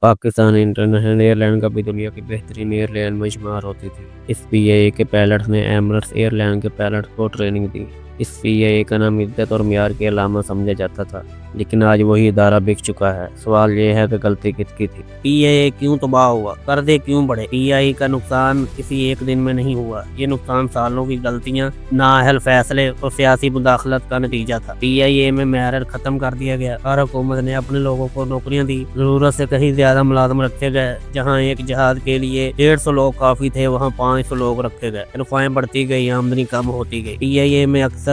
Pakistan international airline कभी दुनिया की बेहतरीन एयरलाइन में शुमार होती थी। इस पीएए के पायलट्स ने एमिरेट्स एयरलाइन के पायलट्स को ट्रेनिंग दी। इस पीएए का नाम इद्दत और मियार की अलामत समझा जाता था, लेकिन आज वही इदारा बिक चुका है। सवाल ये है कि गलती किसकी थी? पीएए क्यों तबाह हुआ? कर्जे क्यों बढ़े? पीएए का नुकसान किसी एक दिन में नहीं हुआ। ये नुकसान सालों की गलतियां, नाअहल फैसले और सियासी मुदाखलत का नतीजा था। पीएए में मेरिट खत्म कर दिया गया। हर हुकूमत ने अपने लोगों को नौकरियां दी। जरूरत से कहीं ज्यादा मुलाजम रखे गए। जहाँ एक जहाज के लिए 150 लोग काफी थे, वहाँ 500 लोग रखे गए। तनख्वाहें बढ़ती गई, आमदनी कम होती गई। पीएए में अक्सर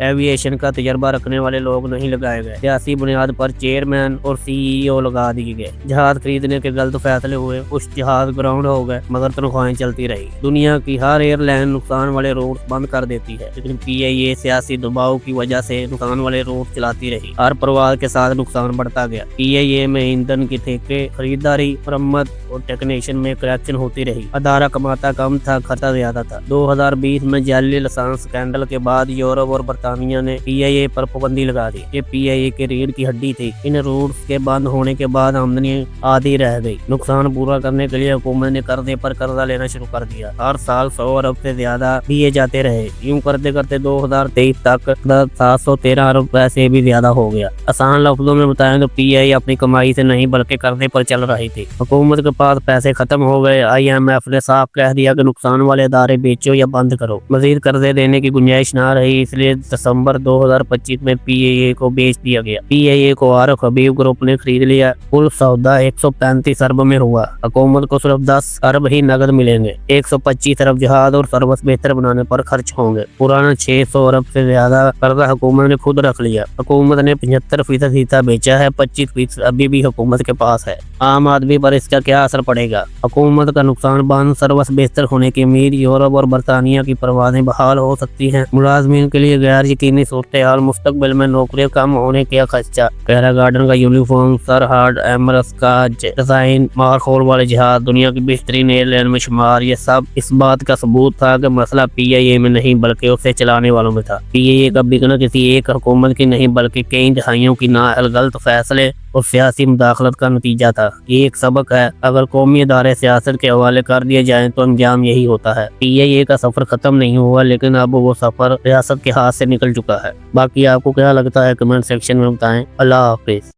एविएशन का तजर्बा रखने वाले लोग नहीं लगाए गए। सियासी बुनियाद पर चेयरमैन और सीईओ लगा दिए गए। जहाज खरीदने के गलत फैसले हुए, कुछ जहाज ग्राउंड हो गए, मगर तनख्वाहें चलती रही। दुनिया की हर एयरलाइन नुकसान वाले रूट बंद कर देती है, लेकिन पीएए सियासी दबाव की वजह से नुकसान वाले रूट चलाती रही। हर परवाज के साथ नुकसान बढ़ता गया। पीएए में ईंधन की ठेके, खरीदारी, मरम्मत और टेक्नीशियन में करप्शन होती रही। अदारा कमाता कम था, खर्चा ज्यादा था। 2020 में जाली लाइसेंस स्कैंडल के बाद यूरोप और बरतानिया ने पीएए पर पाबंदी लगा दी। ये पीएए के रीढ़ की हड्डी थी। इन रूट्स के बंद होने के बाद आमदनी आधी रह गई। नुकसान पूरा करने के लिए हुकूमत ने कर्जे पर कर्जा लेना शुरू कर दिया। हर साल 100 अरब से ज्यादा दिए जाते रहे। यूं करते करते 2023 तक 713 अरब पैसे भी ज्यादा हो गया। आसान लफ्जों में बताएं तो पीएए अपनी कमाई से नहीं बल्कि कर्जे पर चल रही थी। हुकूमत के पास पैसे खत्म हो गए। IMF ने साफ कह दिया कि नुकसान वाले इदारे बेचो या बंद करो। मजीद कर्जे देने की गुंजाइश ना रही, इसलिए दिसंबर 2025 में पीएए को बेच दिया गया। पीएए को आरफ हबीब ग्रुप ने खरीद लिया। कुल सौदा 135 अरब में हुआ। हुकूमत को सिर्फ 10 अरब ही नगद मिलेंगे। 125 अरब जहाज और सर्विस बेहतर बनाने पर खर्च होंगे। पुराना 600 अरब से ज्यादा कर्जा हुकूमत ने खुद रख लिया। हुकूमत ने 75% हिस्सा बेचा है, 25% अभी भी हुकूमत के पास है। आम आदमी पर इसका क्या असर पड़ेगा? हुकूमत का नुकसान बंद, सर्विस बेहतर होने की उम्मीद। यूरोप और बरतानिया की परवाजें बहाल हो सकती हैं। मुलाजमीन के लिए गैर यकीनी सूरत-ए-हाल, मुस्तकबिल में नौकरियां कम होने का खदशा। पैरागार्डन का यूनिफॉर्म, सरहार्ड, एमिरेट्स का डिजाइन, मारखोल वाले जहाज, दुनिया की बेहतरीन एयरलाइन में शुमार। ये सब इस बात का सबूत था कि मसला पीएए में नहीं बल्कि उसे चलाने वालों में था। पीएए का बिकना किसी एक हुकूमत की नहीं बल्कि कई दहाइयों की नाअहल गलत फैसले और सियासी मुदाखलत का नतीजा था। ये एक सबक है, अगर कौमी इदारे सियासत के हवाले कर दिए जाएं तो अंजाम यही होता है। पीएए का सफर खत्म नहीं हुआ, लेकिन अब वो सफर रियासत के हाथ से निकल चुका है। बाकी आपको क्या लगता है कमेंट सेक्शन में बताएं। अल्लाह हाफिज।